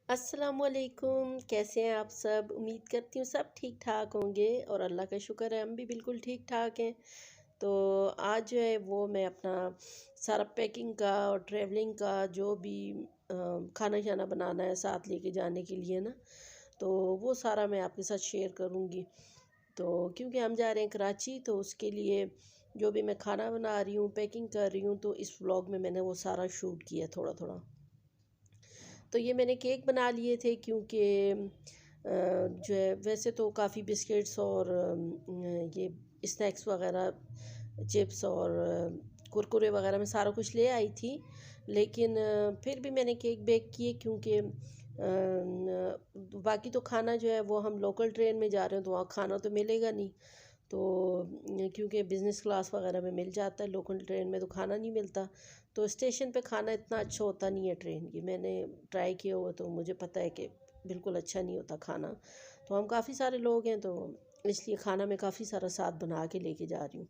अस्सलामुअलैकुम, कैसे हैं आप सब? उम्मीद करती हूँ सब ठीक ठाक होंगे और अल्लाह का शुक्र है हम भी बिल्कुल ठीक ठाक हैं। तो आज जो है वो मैं अपना सारा पैकिंग का और ट्रैवलिंग का जो भी खाना शाना बनाना है साथ लेके जाने के लिए ना, तो वो सारा मैं आपके साथ शेयर करूँगी। तो क्योंकि हम जा रहे हैं कराची, तो उसके लिए जो भी मैं खाना बना रही हूँ, पैकिंग कर रही हूँ, तो इस व्लॉग में मैंने वो सारा शूट किया थोड़ा थोड़ा। तो ये मैंने केक बना लिए थे क्योंकि जो है वैसे तो काफ़ी बिस्किट्स और ये स्नैक्स वगैरह, चिप्स और कुरकुरे वगैरह मैं सारा कुछ ले आई थी। लेकिन फिर भी मैंने केक बेक किए क्योंकि बाकी तो खाना जो है वो हम लोकल ट्रेन में जा रहे हैं तो वहाँ खाना तो मिलेगा नहीं। तो क्योंकि बिज़नेस क्लास वगैरह में मिल जाता है, लोकल ट्रेन में तो खाना नहीं मिलता। तो स्टेशन पे खाना इतना अच्छा होता नहीं है ट्रेन की, मैंने ट्राई किया हुआ तो मुझे पता है कि बिल्कुल अच्छा नहीं होता खाना। तो हम काफ़ी सारे लोग हैं, तो इसलिए खाना मैं काफ़ी सारा साथ बना के लेके जा रही हूँ।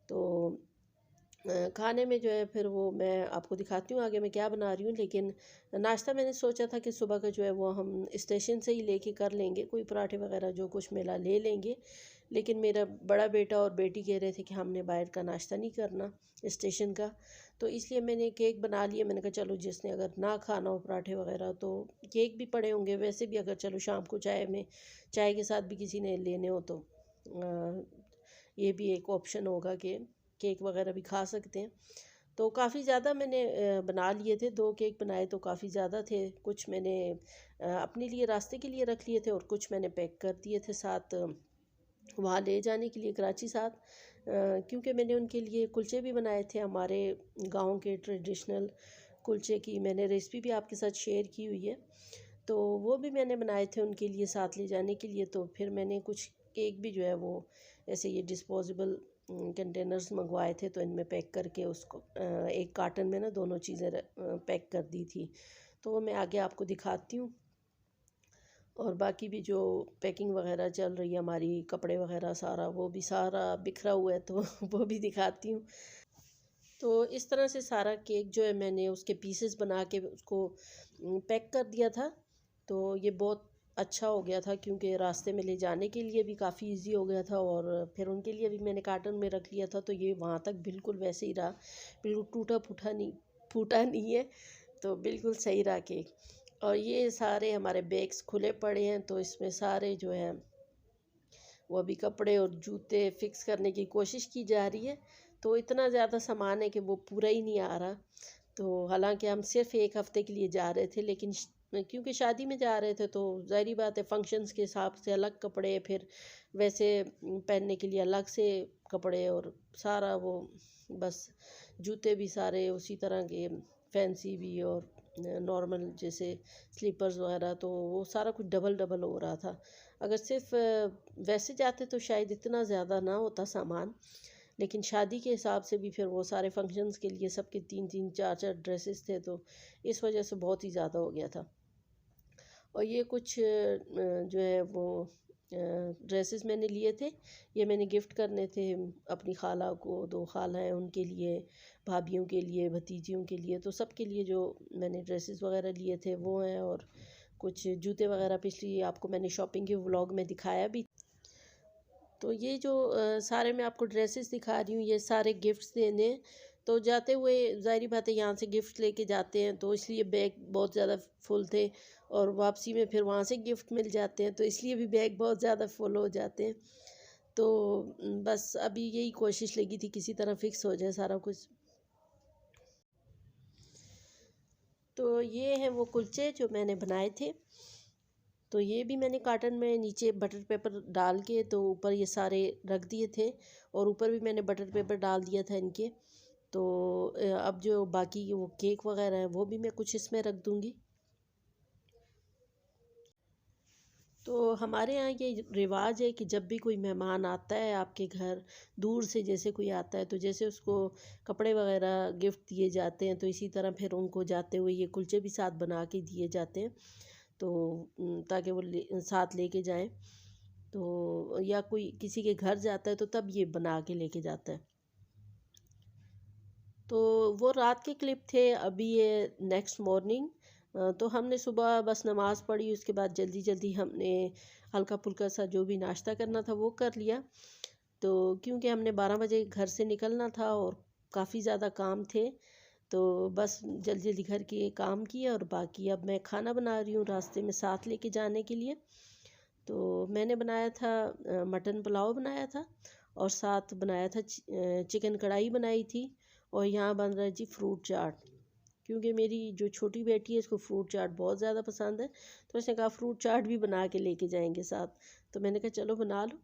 तो खाने में जो है फिर वो मैं आपको दिखाती हूँ आगे मैं क्या बना रही हूँ। लेकिन नाश्ता मैंने सोचा था कि सुबह का जो है वो हम स्टेशन से ही लेके कर लेंगे, कोई पराठे वगैरह जो कुछ मिला ले लेंगे। लेकिन मेरा बड़ा बेटा और बेटी कह रहे थे कि हमने बाहर का नाश्ता नहीं करना स्टेशन का। तो इसलिए मैंने केक बना लिया। मैंने कहा चलो जिसने अगर ना खाना हो पराठे वगैरह तो केक भी पड़े होंगे, वैसे भी अगर चलो शाम को चाय में चाय के साथ भी किसी ने लेने हो तो ये भी एक ऑप्शन होगा कि केक वगैरह भी खा सकते हैं। तो काफ़ी ज़्यादा मैंने बना लिए थे, 2 केक बनाए तो काफ़ी ज़्यादा थे। कुछ मैंने अपने लिए रास्ते के लिए रख लिए थे और कुछ मैंने पैक कर दिए थे साथ वहाँ ले जाने के लिए कराची साथ। क्योंकि मैंने उनके लिए कुलचे भी बनाए थे, हमारे गांव के ट्रेडिशनल कुलचे की मैंने रेसिपी भी आपके साथ शेयर की हुई है। तो वो भी मैंने बनाए थे उनके लिए साथ ले जाने के लिए। तो फिर मैंने कुछ केक भी जो है वो ऐसे ये डिस्पोजेबल कंटेनर्स मंगवाए थे, तो इनमें पैक करके उसको एक कार्टन में ना दोनों चीज़ें पैक कर दी थी। तो वो मैं आगे आपको दिखाती हूँ। और बाकी भी जो पैकिंग वगैरह चल रही है हमारी, कपड़े वगैरह सारा वो भी सारा बिखरा हुआ है तो वो भी दिखाती हूँ। तो इस तरह से सारा केक जो है मैंने उसके पीसेस बना के उसको पैक कर दिया था। तो ये बहुत अच्छा हो गया था क्योंकि रास्ते में ले जाने के लिए भी काफ़ी इजी हो गया था और फिर उनके लिए भी मैंने कार्टन में रख लिया था, तो ये वहाँ तक बिल्कुल वैसे ही रहा, बिल्कुल टूटा फूटा नहीं है। तो बिल्कुल सही रहा केक। और ये सारे हमारे बैग्स खुले पड़े हैं, तो इसमें सारे जो है वो अभी कपड़े और जूते फिक्स करने की कोशिश की जा रही है। तो इतना ज़्यादा सामान है कि वो पूरा ही नहीं आ रहा। तो हालांकि हम सिर्फ एक हफ्ते के लिए जा रहे थे, लेकिन क्योंकि शादी में जा रहे थे तो ज़ाहिरी बात है फंक्शंस के हिसाब से अलग कपड़े, फिर वैसे पहनने के लिए अलग से कपड़े और सारा वो बस जूते भी सारे उसी तरह के फैंसी भी और नॉर्मल जैसे स्लीपर्स वगैरह, तो वो सारा कुछ डबल डबल हो रहा था। अगर सिर्फ वैसे जाते तो शायद इतना ज़्यादा ना होता सामान, लेकिन शादी के हिसाब से भी फिर वो सारे फंक्शंस के लिए सबके तीन तीन चार चार ड्रेसेस थे, तो इस वजह से बहुत ही ज़्यादा हो गया था। और ये कुछ जो है वो ड्रेसेस मैंने लिए थे, ये मैंने गिफ्ट करने थे अपनी खाला को, 2 खाला हैं उनके लिए, भाभीियों के लिए, भतीजियों के लिए, तो सबके लिए जो मैंने ड्रेसेस वगैरह लिए थे वो हैं। और कुछ जूते वगैरह पिछली आपको मैंने शॉपिंग के व्लॉग में दिखाया भी। तो ये जो सारे मैं आपको ड्रेसेस दिखा रही हूँ ये सारे गिफ्ट्स देने हैं। तो जाते हुए ज़ाहिर बात है यहाँ से गिफ्ट लेके जाते हैं, तो इसलिए बैग बहुत ज़्यादा फुल थे। और वापसी में फिर वहाँ से गिफ्ट मिल जाते हैं, तो इसलिए भी बैग बहुत ज़्यादा फुल हो जाते हैं। तो बस अभी यही कोशिश लगी थी किसी तरह फिक्स हो जाए सारा कुछ। तो ये हैं वो कुलचे जो मैंने बनाए थे। तो ये भी मैंने कार्टन में नीचे बटर पेपर डाल के तो ऊपर ये सारे रख दिए थे, और ऊपर भी मैंने बटर पेपर डाल दिया था इनके। तो अब जो बाकी वो केक वगैरह है वो भी मैं कुछ इसमें रख दूँगी। तो हमारे यहाँ ये रिवाज है कि जब भी कोई मेहमान आता है आपके घर, दूर से जैसे कोई आता है, तो जैसे उसको कपड़े वगैरह गिफ्ट दिए जाते हैं, तो इसी तरह फिर उनको जाते हुए ये कुलचे भी साथ बना के दिए जाते हैं। तो ताकि वो साथ लेके जाएं। तो या कोई किसी के घर जाता है तो तब ये बना के लेके जाता है। तो वो रात के क्लिप थे। अभी ये नेक्स्ट मॉर्निंग तो हमने सुबह बस नमाज़ पढ़ी, उसके बाद जल्दी जल्दी हमने हल्का फुल्का सा जो भी नाश्ता करना था वो कर लिया। तो क्योंकि हमने 12 बजे घर से निकलना था और काफ़ी ज़्यादा काम थे, तो बस जल्दी जल्दी घर के काम किए और बाकी अब मैं खाना बना रही हूँ रास्ते में साथ लेके जाने के लिए। तो मैंने बनाया था मटन पुलाव बनाया था और साथ बनाया था चिकन कढ़ाई बनाई थी। और यहाँ बन रहा है जी फ्रूट चाट, क्योंकि मेरी जो छोटी बेटी है इसको फ्रूट चाट बहुत ज़्यादा पसंद है। तो उसने कहा फ्रूट चाट भी बना के लेके जाएंगे साथ। तो मैंने कहा चलो बना लो,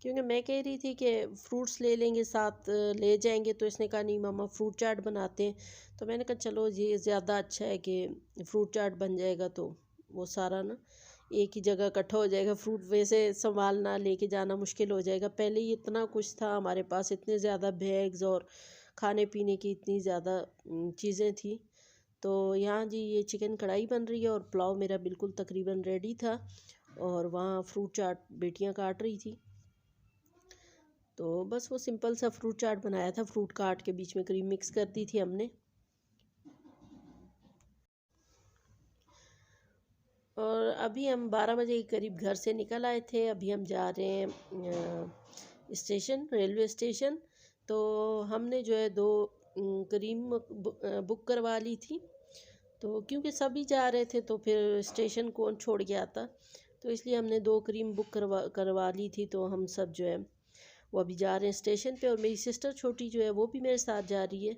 क्योंकि मैं कह रही थी कि फ्रूट्स ले लेंगे साथ ले जाएंगे, तो इसने कहा नहीं मम्मा फ्रूट चाट बनाते हैं। तो मैंने कहा चलो ये ज़्यादा अच्छा है कि फ्रूट चाट बन जाएगा, तो वो सारा ना एक ही जगह इकट्ठा हो जाएगा। फ्रूट वैसे संभालना लेके जाना मुश्किल हो जाएगा, पहले ही इतना कुछ था हमारे पास, इतने ज़्यादा बैग्स और खाने पीने की इतनी ज़्यादा चीज़ें थी। तो यहाँ जी ये चिकन कढ़ाई बन रही है और पुलाव मेरा बिल्कुल तकरीबन रेडी था, और वहाँ फ्रूट चाट बेटियाँ काट रही थी। तो बस वो सिंपल सा फ्रूट चाट बनाया था, फ्रूट काट के बीच में क्रीम मिक्स कर दी थी हमने। और अभी हम 12 बजे के करीब घर से निकल आए थे। अभी हम जा रहे हैं स्टेशन, रेलवे स्टेशन। तो हमने जो है दो क्रीम बुक करवा ली थी। तो क्योंकि सभी जा रहे थे तो फिर स्टेशन कौन छोड़ के आता, तो इसलिए हमने दो क्रीम बुक करवा ली थी। तो हम सब जो है वो अभी जा रहे हैं स्टेशन पे, और मेरी सिस्टर छोटी जो है वो भी मेरे साथ जा रही है।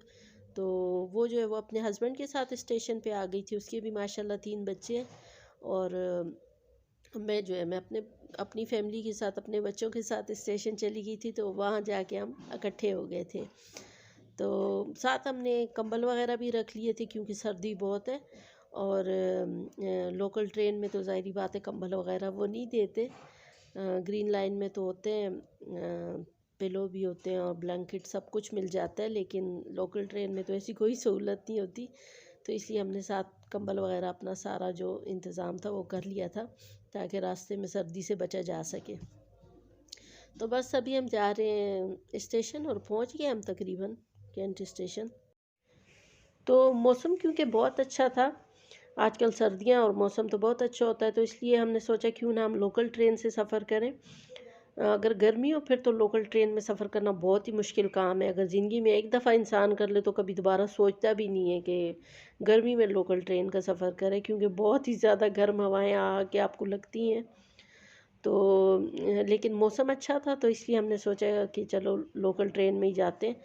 तो वो जो है वो अपने हस्बैंड के साथ स्टेशन पे आ गई थी, उसके भी माशाल्लाह 3 बच्चे हैं। और मैं जो है मैं अपनी फैमिली के साथ अपने बच्चों के साथ स्टेशन चली गई थी, तो वहाँ जाके हम इकट्ठे हो गए थे। तो साथ हमने कंबल वगैरह भी रख लिए थे क्योंकि सर्दी बहुत है। और लोकल ट्रेन में तो ज़ाहिरी बात है कंबल वगैरह वो नहीं देते। ग्रीन लाइन में तो होते हैं, पिलो भी होते हैं और ब्लैंकेट सब कुछ मिल जाता है, लेकिन लोकल ट्रेन में तो ऐसी कोई सहूलत नहीं होती। तो इसलिए हमने साथ कंबल वगैरह अपना सारा जो इंतज़ाम था वो कर लिया था, ताकि रास्ते में सर्दी से बचा जा सके। तो बस अभी हम जा रहे हैं स्टेशन और पहुंच गए हम तकरीबन कैंट स्टेशन। तो मौसम क्योंकि बहुत अच्छा था, आजकल सर्दियां और मौसम तो बहुत अच्छा होता है, तो इसलिए हमने सोचा क्यों ना हम लोकल ट्रेन से सफ़र करें। अगर गर्मी हो फिर तो लोकल ट्रेन में सफ़र करना बहुत ही मुश्किल काम है। अगर ज़िंदगी में एक दफ़ा इंसान कर ले तो कभी दोबारा सोचता भी नहीं है कि गर्मी में लोकल ट्रेन का सफ़र करे, क्योंकि बहुत ही ज़्यादा गर्म हवाएं आके आपको लगती हैं। तो लेकिन मौसम अच्छा था तो इसलिए हमने सोचा कि चलो लोकल ट्रेन में ही जाते हैं।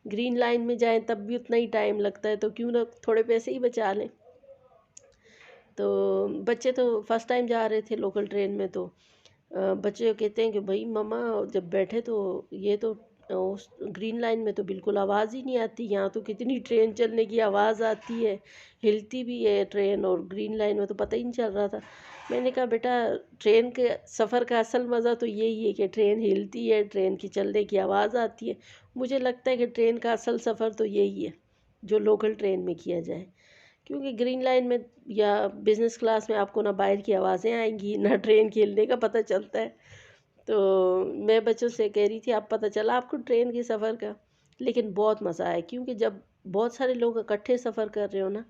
ग्रीन लाइन में जाएं तब भी उतना ही टाइम लगता है, तो क्यों ना थोड़े पैसे ही बचा लें। तो बच्चे तो फर्स्ट टाइम जा रहे थे लोकल ट्रेन में, तो बच्चे कहते हैं कि भाई मम्मा जब बैठे तो ये तो उस ग्रीन लाइन में तो बिल्कुल आवाज़ ही नहीं आती, यहाँ तो कितनी ट्रेन चलने की आवाज़ आती है, हिलती भी है ट्रेन, और ग्रीन लाइन में तो पता ही नहीं चल रहा था। मैंने कहा बेटा ट्रेन के सफ़र का असल मज़ा तो यही है कि ट्रेन हिलती है, ट्रेन की चलने की आवाज़ आती है। मुझे लगता है कि ट्रेन का असल सफ़र तो यही है जो लोकल ट्रेन में किया जाए, क्योंकि ग्रीन लाइन में या बिज़नेस क्लास में आपको ना बाहर की आवाज़ें आएंगी ना ट्रेन के हिलने का पता चलता है। तो मैं बच्चों से कह रही थी आप पता चला आपको ट्रेन के सफ़र का, लेकिन बहुत मज़ा आया, क्योंकि जब बहुत सारे लोग इकट्ठे सफ़र कर रहे हो ना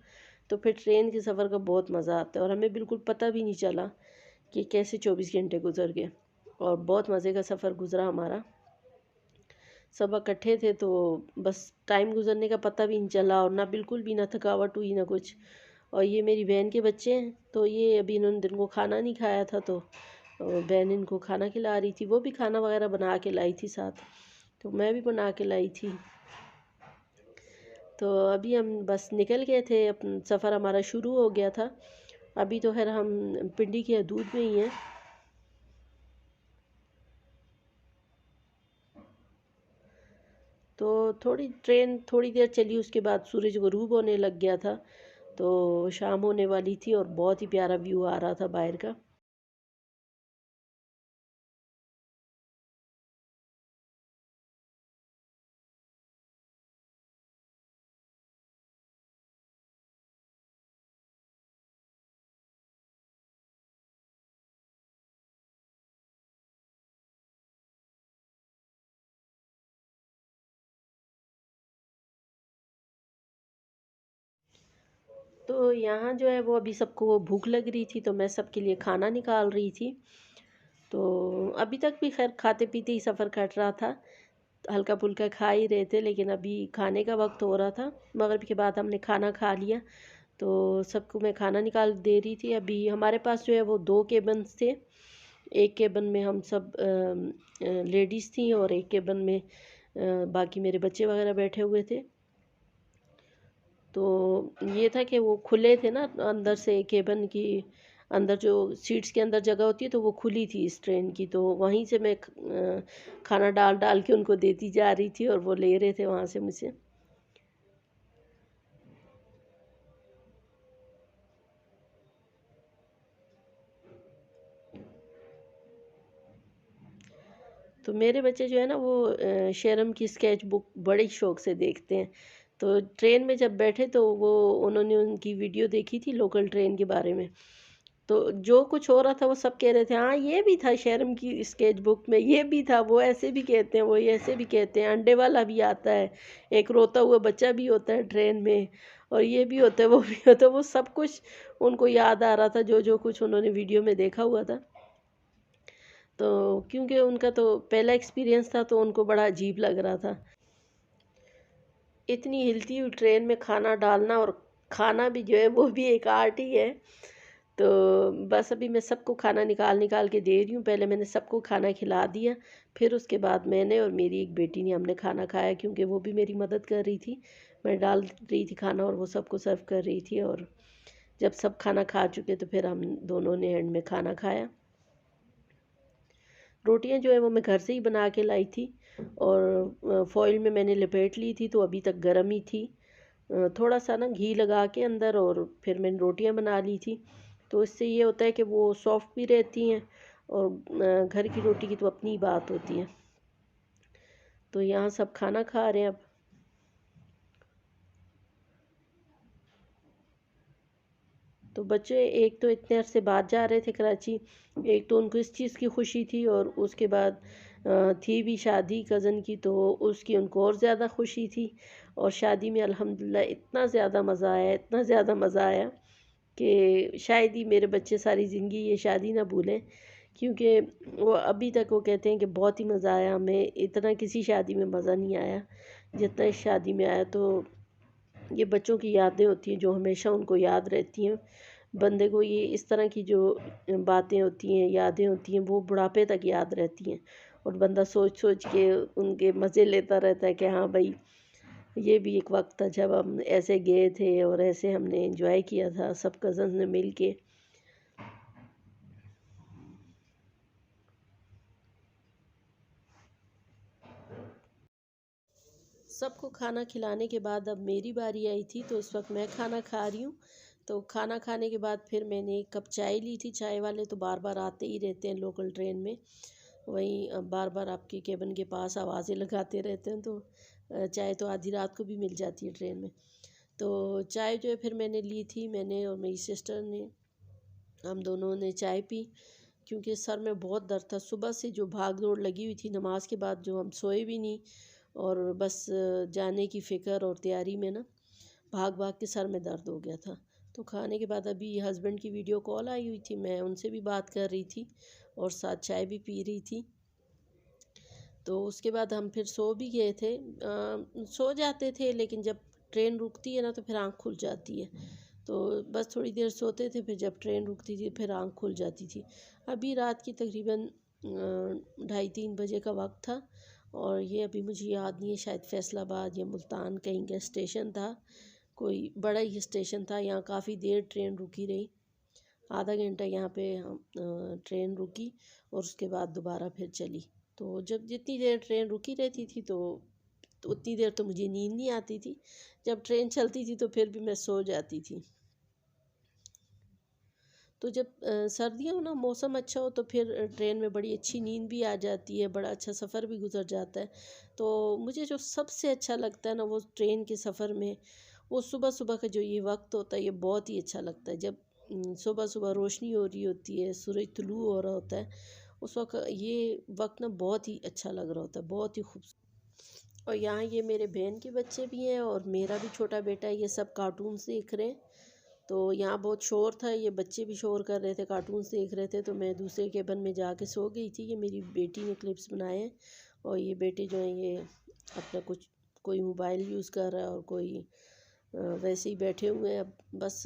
तो फिर ट्रेन के सफ़र का बहुत मज़ा आता है, और हमें बिल्कुल पता भी नहीं चला कि कैसे 24 घंटे गुजर गए, और बहुत मज़े का सफ़र गुजरा हमारा। सब इकट्ठे थे तो बस टाइम गुजरने का पता भी नहीं चला, और ना बिल्कुल भी ना थकावट हुई ना कुछ। और ये मेरी बहन के बच्चे हैं, तो ये अभी इन्होंने दिन को खाना नहीं खाया था, तो बहन इनको खाना खिला रही थी, वो भी खाना वगैरह बना के लाई थी साथ, तो मैं भी बना के लाई थी। तो अभी हम बस निकल गए थे, अपन सफ़र हमारा शुरू हो गया था। अभी तो खैर हम पिंडी के दूध में ही हैं। तो थोड़ी ट्रेन थोड़ी देर चली, उसके बाद सूरज ग़ुरूब होने लग गया था, तो शाम होने वाली थी और बहुत ही प्यारा व्यू आ रहा था बाहर का। तो यहाँ जो है वो अभी सबको भूख लग रही थी, तो मैं सबके लिए खाना निकाल रही थी। तो अभी तक भी खैर खाते पीते ही सफ़र कट रहा था, हल्का फुल्का खा ही रहे थे, लेकिन अभी खाने का वक्त हो रहा था। मगरिब के बाद हमने खाना खा लिया, तो सबको मैं खाना निकाल दे रही थी। अभी हमारे पास जो है वो 2 केबन्स थे। एक केबन में हम सब लेडीज़ थी, और एक केबन में बाकी मेरे बच्चे वगैरह बैठे हुए थे। तो ये था कि वो खुले थे ना, अंदर से केबन की अंदर जो सीट्स के अंदर जगह होती है, तो वो खुली थी इस ट्रेन की। तो वहीं से मैं खाना डाल डाल के उनको देती जा रही थी, और वो ले रहे थे वहाँ से मुझसे। तो मेरे बच्चे जो है ना वो शेरम की स्केच बुक बड़े शौक से देखते हैं। तो ट्रेन में जब बैठे तो वो उन्होंने उनकी वीडियो देखी थी लोकल ट्रेन के बारे में। तो जो कुछ हो रहा था वो सब कह रहे थे, हाँ ये भी था शेरम की स्केच बुक में, ये भी था, वो ऐसे भी कहते हैं, वो ऐसे भी कहते हैं, अंडे वाला भी आता है, एक रोता हुआ बच्चा भी होता है ट्रेन में, और ये भी होता है, वो भी होता है। वो सब कुछ उनको याद आ रहा था, जो जो कुछ उन्होंने वीडियो में देखा हुआ था। तो क्योंकि उनका तो पहला एक्सपीरियंस था, तो उनको बड़ा अजीब लग रहा था। इतनी हिलती हुई ट्रेन में खाना डालना और खाना भी जो है वो भी एक आर्ट ही है। तो बस अभी मैं सबको खाना निकाल निकाल के दे रही हूँ। पहले मैंने सबको खाना खिला दिया, फिर उसके बाद मैंने और मेरी एक बेटी ने हमने खाना खाया, क्योंकि वो भी मेरी मदद कर रही थी। मैं डाल रही थी खाना और वो सबको सर्व कर रही थी, और जब सब खाना खा चुके तो फिर हम दोनों ने एंड में खाना खाया। रोटियां जो है वो मैं घर से ही बना के लाई थी, और फॉइल में मैंने लपेट ली थी, तो अभी तक गर्म ही थी। थोड़ा सा ना घी लगा के अंदर, और फिर मैंने रोटियां बना ली थी। तो इससे ये होता है कि वो सॉफ्ट भी रहती हैं, और घर की रोटी की तो अपनी ही बात होती है। तो यहाँ सब खाना खा रहे हैं अब। तो बच्चे एक तो इतने अरसे बाद जा रहे थे कराची, एक तो उनको इस चीज़ की खुशी थी, और उसके बाद थी भी शादी कज़न की, तो उसकी उनको और ज़्यादा खुशी थी। और शादी में अल्हम्दुलिल्लाह इतना ज़्यादा मज़ा आया, इतना ज़्यादा मज़ा आया कि शायद ही मेरे बच्चे सारी ज़िंदगी ये शादी ना भूलें। क्योंकि वो अभी तक वो कहते हैं कि बहुत ही मज़ा आया, हमें इतना किसी शादी में मज़ा नहीं आया जितना इस शादी में आया। तो ये बच्चों की यादें होती हैं जो हमेशा उनको याद रहती हैं। बंदे को ये इस तरह की जो बातें होती हैं, यादें होती हैं, वो बुढ़ापे तक याद रहती हैं, और बंदा सोच सोच के उनके मज़े लेता रहता है कि हाँ भाई, ये भी एक वक्त था जब हम ऐसे गए थे और ऐसे हमने एंजॉय किया था सब कज़न्स ने मिल के। सबको खाना खिलाने के बाद अब मेरी बारी आई थी, तो इस वक्त मैं खाना खा रही हूँ। तो खाना खाने के बाद फिर मैंने एक कप चाय ली थी। चाय वाले तो बार बार आते ही रहते हैं लोकल ट्रेन में, वहीं बार बार आपके केबिन के पास आवाज़ें लगाते रहते हैं। तो चाय तो आधी रात को भी मिल जाती है ट्रेन में। तो चाय जो है फिर मैंने ली थी, मैंने और मेरी सिस्टर ने, हम दोनों ने चाय पी। क्योंकि सर में बहुत दर्द था, सुबह से जो भाग दौड़ लगी हुई थी, नमाज के बाद जो हम सोए भी नहीं, और बस जाने की फ़िक्र और तैयारी में ना भाग भाग के सर में दर्द हो गया था। तो खाने के बाद अभी हस्बैंड की वीडियो कॉल आई हुई थी, मैं उनसे भी बात कर रही थी और साथ चाय भी पी रही थी। तो उसके बाद हम फिर सो भी गए थे। सो जाते थे, लेकिन जब ट्रेन रुकती है ना तो फिर आँख खुल जाती है। तो बस थोड़ी देर सोते थे, फिर जब ट्रेन रुकती थी फिर आँख खुल जाती थी। अभी रात की तकरीबन 2:30-3 बजे का वक्त था, और ये अभी मुझे याद नहीं है, शायद फैसलाबाद या मुल्तान कहीं का स्टेशन था, कोई बड़ा ही स्टेशन था। यहाँ काफ़ी देर ट्रेन रुकी रही, आधा घंटा यहाँ पे हम ट्रेन रुकी, और उसके बाद दोबारा फिर चली। तो जब जितनी देर ट्रेन रुकी रहती थी तो उतनी देर तो मुझे नींद नहीं आती थी। जब ट्रेन चलती थी तो फिर भी मैं सो जाती थी। तो जब सर्दियाँ हो ना, मौसम अच्छा हो, तो फिर ट्रेन में बड़ी अच्छी नींद भी आ जाती है, बड़ा अच्छा सफ़र भी गुजर जाता है। तो मुझे जो सबसे अच्छा लगता है ना वो ट्रेन के सफ़र में, वो सुबह सुबह का जो ये वक्त होता है, ये बहुत ही अच्छा लगता है। जब सुबह सुबह रोशनी हो रही होती है, सूरज तुलू हो रहा होता है, उस वक्त ये वक्त ना बहुत ही अच्छा लग रहा होता है, बहुत ही खूबसूरत। और यहाँ ये मेरे बहन के बच्चे भी हैं, और मेरा भी छोटा बेटा है, ये सब कार्टून्स देख रहे हैं। तो यहाँ बहुत शोर था, ये बच्चे भी शोर कर रहे थे, कार्टून्स देख रहे थे। तो मैं दूसरे केबिन में जाके सो गई थी। ये मेरी बेटी ने क्लिप्स बनाए हैं, और ये बेटे जो हैं ये अपना कोई मोबाइल यूज़ कर रहा है और कोई वैसे ही बैठे हुए हैं। अब बस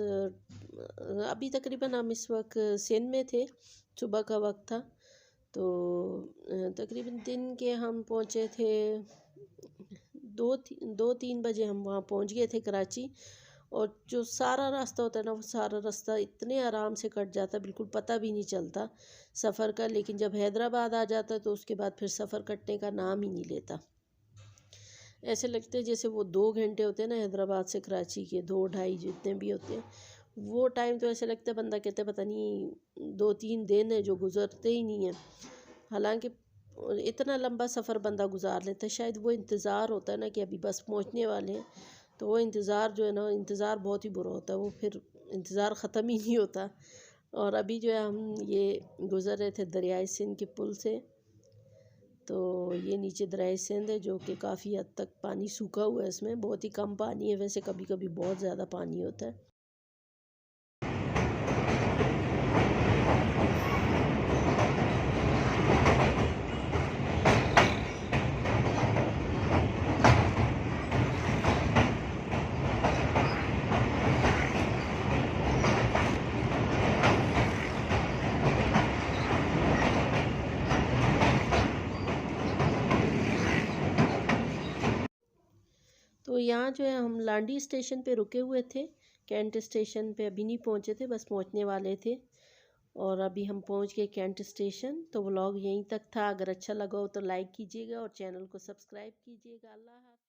अभी तकरीबन हम इस वक्त सिंध में थे, सुबह का वक्त था। तो तकरीबन दिन के हम पहुँचे थे 2-3 बजे हम वहाँ पहुँच गए थे कराची। और जो सारा रास्ता होता है ना, वो सारा रास्ता इतने आराम से कट जाता है, बिल्कुल पता भी नहीं चलता सफ़र का। लेकिन जब हैदराबाद आ जाता है तो उसके बाद फिर सफ़र कटने का नाम ही नहीं लेता। ऐसे लगते हैं जैसे वो 2 घंटे होते हैं ना हैदराबाद से कराची के, 2-2.5 जितने भी होते हैं, वो टाइम तो ऐसे लगता है बंदा कहते हैं पता नहीं 2-3 दिन है जो गुजरते ही नहीं है। हालांकि इतना लंबा सफ़र बंदा गुजार लेता है, शायद वो इंतज़ार होता है ना कि अभी बस पहुंचने वाले हैं। तो वो इंतज़ार जो है ना, इंतज़ार बहुत ही बुरा होता है, वो फिर इंतज़ार ख़त्म ही नहीं होता। और अभी जो है हम ये गुज़र रहे थे दरियाए सिंध के पुल से। तो ये नीचे दरियाए सिंध है जो कि काफ़ी हद तक पानी सूखा हुआ है, इसमें बहुत ही कम पानी है, वैसे कभी कभी बहुत ज़्यादा पानी होता है। तो यहाँ जो है हम लांडी स्टेशन पे रुके हुए थे, कैंट स्टेशन पे अभी नहीं पहुँचे थे, बस पहुँचने वाले थे। और अभी हम पहुँच गए कैंट स्टेशन। तो व्लॉग यहीं तक था। अगर अच्छा लगा हो तो लाइक कीजिएगा और चैनल को सब्सक्राइब कीजिएगा। अल्लाह हाफ़िज़।